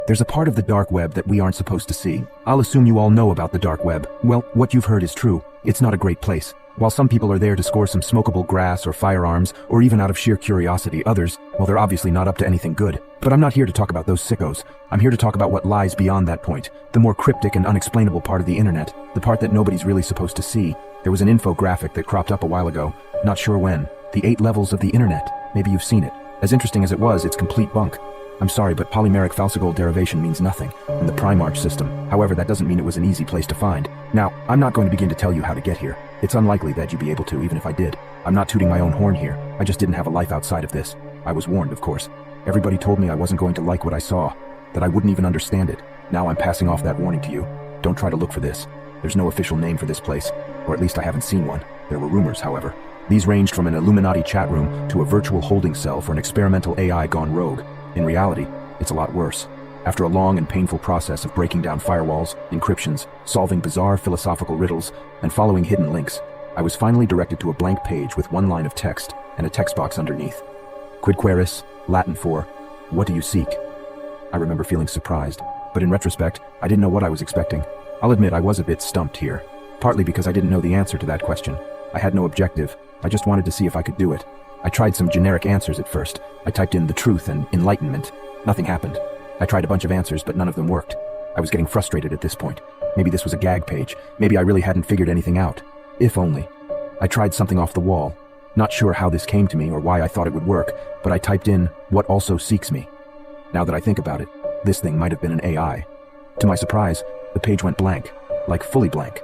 There's a part of the dark web that we aren't supposed to see. I'll assume you all know about the dark web. Well, what you've heard is true. It's not a great place. While some people are there to score some smokable grass or firearms, or even out of sheer curiosity, others, well, they're obviously not up to anything good. But I'm not here to talk about those sickos. I'm here to talk about what lies beyond that point. The more cryptic and unexplainable part of the internet. The part that nobody's really supposed to see. There was an infographic that cropped up a while ago. Not sure when. The 8 levels of the internet. Maybe you've seen it. As interesting as it was, it's complete bunk. I'm sorry, but polymeric falsigold derivation means nothing in the Primarch system. However, that doesn't mean it was an easy place to find. Now, I'm not going to begin to tell you how to get here. It's unlikely that you'd be able to, even if I did. I'm not tooting my own horn here. I just didn't have a life outside of this. I was warned, of course. Everybody told me I wasn't going to like what I saw, that I wouldn't even understand it. Now I'm passing off that warning to you. Don't try to look for this. There's no official name for this place, or at least I haven't seen one. There were rumors, however. These ranged from an Illuminati chat room to a virtual holding cell for an experimental AI gone rogue. In reality, it's a lot worse. After a long and painful process of breaking down firewalls, encryptions, solving bizarre philosophical riddles, and following hidden links, I was finally directed to a blank page with one line of text and a text box underneath. Quid queris, Latin for, what do you seek? I remember feeling surprised, but in retrospect, I didn't know what I was expecting. I'll admit I was a bit stumped here, partly because I didn't know the answer to that question. I had no objective. I just wanted to see if I could do it. I tried some generic answers at first. I typed in the truth and enlightenment. Nothing happened. I tried a bunch of answers, but none of them worked. I was getting frustrated at this point. Maybe this was a gag page. Maybe I really hadn't figured anything out. If only. I tried something off the wall. Not sure how this came to me or why I thought it would work, but I typed in, what also seeks me. Now that I think about it, this thing might have been an AI. To my surprise, the page went blank, like fully blank.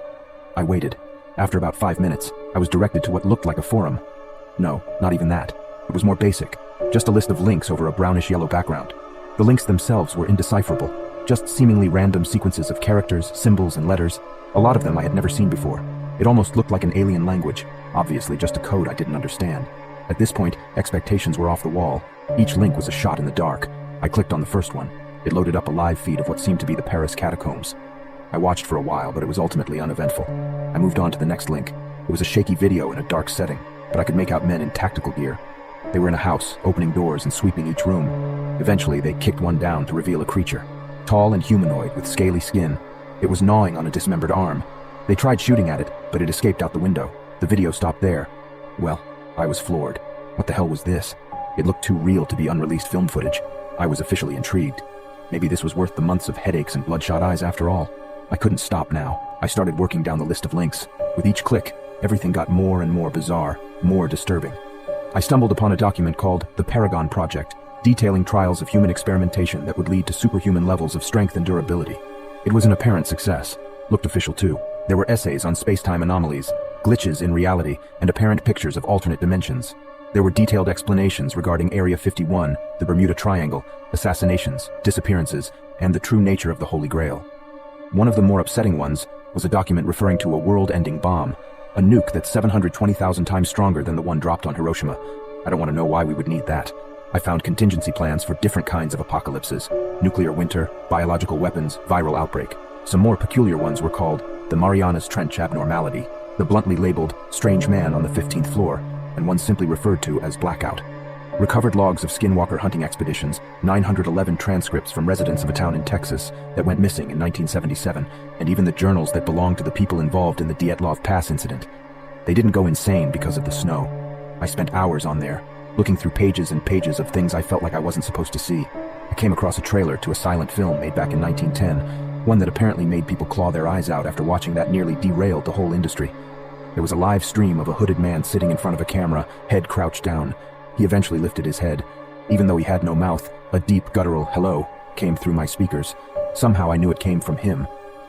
I waited. After about 5 minutes, I was directed to what looked like a forum. No, not even that. It was more basic. Just a list of links over a brownish-yellow background. The links themselves were indecipherable, just seemingly random sequences of characters, symbols, and letters. A lot of them I had never seen before. It almost looked like an alien language, obviously just a code I didn't understand. At this point, expectations were off the wall. Each link was a shot in the dark. I clicked on the first one. It loaded up a live feed of what seemed to be the Paris catacombs. I watched for a while, but it was ultimately uneventful. I moved on to the next link. It was a shaky video in a dark setting, but I could make out men in tactical gear. They were in a house, opening doors and sweeping each room. Eventually, they kicked one down to reveal a creature. Tall and humanoid with scaly skin. It was gnawing on a dismembered arm. They tried shooting at it, but it escaped out the window. The video stopped there. Well, I was floored. What the hell was this? It looked too real to be unreleased film footage. I was officially intrigued. Maybe this was worth the months of headaches and bloodshot eyes after all. I couldn't stop now. I started working down the list of links. With each click, everything got more and more bizarre, more disturbing. I stumbled upon a document called The Paragon Project, detailing trials of human experimentation that would lead to superhuman levels of strength and durability. It was an apparent success. Looked official too. There were essays on space-time anomalies, glitches in reality, and apparent pictures of alternate dimensions. There were detailed explanations regarding Area 51, the Bermuda Triangle, assassinations, disappearances, and the true nature of the Holy Grail. One of the more upsetting ones was a document referring to a world-ending bomb, a nuke that's 720,000 times stronger than the one dropped on Hiroshima. I don't want to know why we would need that. I found contingency plans for different kinds of apocalypses: nuclear winter, biological weapons, viral outbreak. Some more peculiar ones were called the Marianas Trench Abnormality, the bluntly labeled Strange Man on the 15th Floor, and one simply referred to as Blackout. Recovered logs of skinwalker hunting expeditions, 911 transcripts from residents of a town in Texas that went missing in 1977, and even the journals that belonged to the people involved in the Dyatlov Pass incident. They didn't go insane because of the snow. I spent hours on there, looking through pages and pages of things I felt like I wasn't supposed to see. I came across a trailer to a silent film made back in 1910, one that apparently made people claw their eyes out after watching that nearly derailed the whole industry. There was a live stream of a hooded man sitting in front of a camera, head crouched down. He eventually lifted his head. Even though he had no mouth, a deep guttural hello came through my speakers. Somehow I knew it came from him.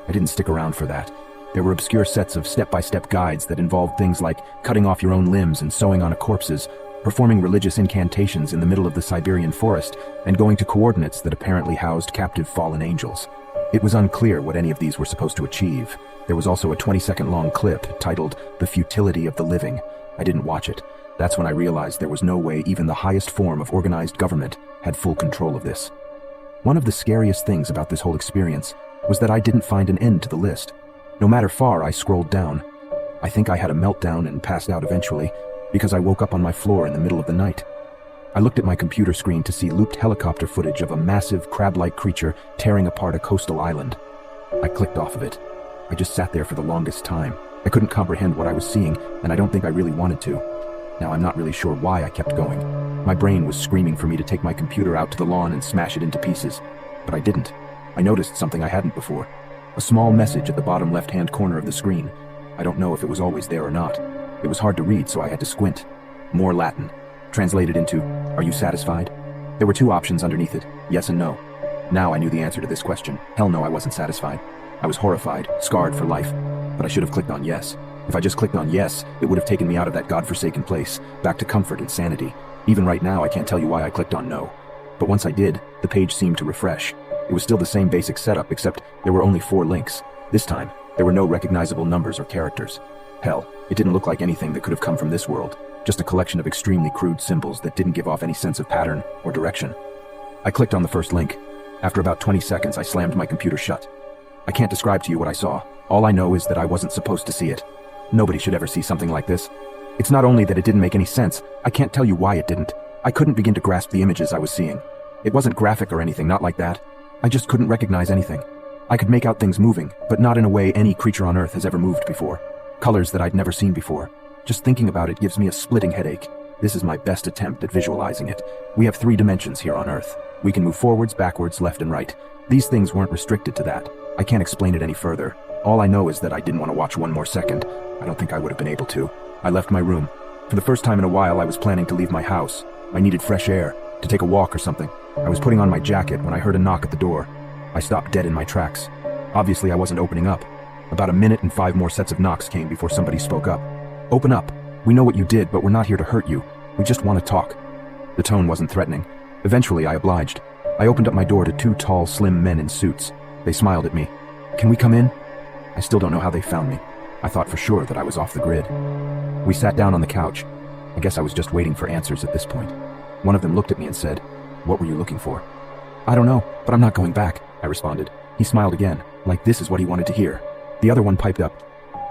I didn't stick around for that. There were obscure sets of step-by-step guides that involved things like cutting off your own limbs and sewing on corpses, performing religious incantations in the middle of the Siberian forest, and going to coordinates that apparently housed captive fallen angels. It was unclear what any of these were supposed to achieve. There was also a 20-second-long clip titled The Futility of the Living. I didn't watch it. That's when I realized there was no way even the highest form of organized government had full control of this. One of the scariest things about this whole experience was that I didn't find an end to the list. No matter far I scrolled down. I think I had a meltdown and passed out eventually, because I woke up on my floor in the middle of the night. I looked at my computer screen to see looped helicopter footage of a massive crab-like creature tearing apart a coastal island. I clicked off of it. I just sat there for the longest time. I couldn't comprehend what I was seeing, and I don't think I really wanted to. Now I'm not really sure why I kept going. My brain was screaming for me to take my computer out to the lawn and smash it into pieces, but I didn't. I noticed something I hadn't before. A small message at the bottom left-hand corner of the screen. I don't know if it was always there or not. It was hard to read, so I had to squint. More Latin. Translated into, "Are you satisfied?" There were two options underneath it, yes and no. Now I knew the answer to this question. Hell no, I wasn't satisfied. I was horrified, scarred for life. But I should have clicked on yes. If I just clicked on yes, it would have taken me out of that godforsaken place, back to comfort and sanity. Even right now, I can't tell you why I clicked on no. But once I did, the page seemed to refresh. It was still the same basic setup, except there were only 4 links. This time, there were no recognizable numbers or characters. Hell, it didn't look like anything that could have come from this world. Just a collection of extremely crude symbols that didn't give off any sense of pattern or direction. I clicked on the first link. After about 20 seconds, I slammed my computer shut. I can't describe to you what I saw. All I know is that I wasn't supposed to see it. Nobody should ever see something like this. It's not only that it didn't make any sense, I can't tell you why it didn't. I couldn't begin to grasp the images I was seeing. It wasn't graphic or anything, not like that. I just couldn't recognize anything. I could make out things moving, but not in a way any creature on Earth has ever moved before. Colors that I'd never seen before. Just thinking about it gives me a splitting headache. This is my best attempt at visualizing it. We have 3 dimensions here on Earth. We can move forwards, backwards, left and right. These things weren't restricted to that. I can't explain it any further. All I know is that I didn't want to watch one more second. I don't think I would have been able to. I left my room. For the first time in a while, I was planning to leave my house. I needed fresh air, to take a walk or something. I was putting on my jacket when I heard a knock at the door. I stopped dead in my tracks. Obviously, I wasn't opening up. About a minute and 5 more sets of knocks came before somebody spoke up. "Open up. We know what you did, but we're not here to hurt you. We just want to talk." The tone wasn't threatening. Eventually, I obliged. I opened up my door to 2 tall, slim men in suits. They smiled at me. "Can we come in?" I still don't know how they found me. I thought for sure that I was off the grid. We sat down on the couch. I guess I was just waiting for answers at this point. One of them looked at me and said, "What were you looking for?" "I don't know, but I'm not going back," I responded. He smiled again, like this is what he wanted to hear. The other one piped up,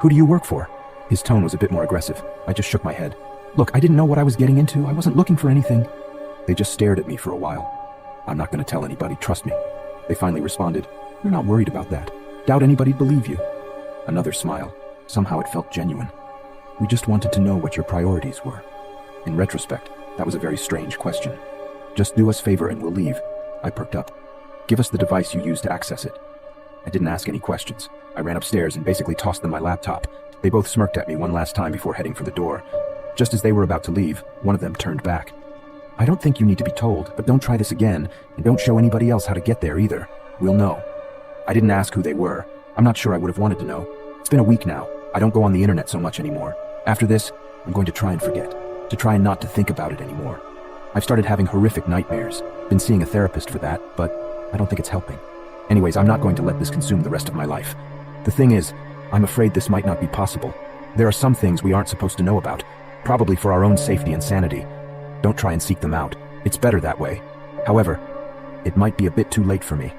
"Who do you work for?" His tone was a bit more aggressive. I just shook my head. "Look, I didn't know what I was getting into. I wasn't looking for anything." They just stared at me for a while. "I'm not going to tell anybody, trust me." They finally responded, "You're not worried about that. Doubt anybody'd believe you." Another smile. Somehow it felt genuine. "We just wanted to know what your priorities were." In retrospect, that was a very strange question. "Just do us a favor and we'll leave." I perked up. "Give us the device you used to access it." I didn't ask any questions. I ran upstairs and basically tossed them my laptop. They both smirked at me one last time before heading for the door. Just as they were about to leave, one of them turned back. "I don't think you need to be told, but don't try this again, and don't show anybody else how to get there either. We'll know." I didn't ask who they were. I'm not sure I would have wanted to know. It's been a week now. I don't go on the internet so much anymore. After this, I'm going to try and forget. To try not to think about it anymore. I've started having horrific nightmares. Been seeing a therapist for that, but I don't think it's helping. Anyways, I'm not going to let this consume the rest of my life. The thing is, I'm afraid this might not be possible. There are some things we aren't supposed to know about, probably for our own safety and sanity. Don't try and seek them out. It's better that way. However, it might be a bit too late for me.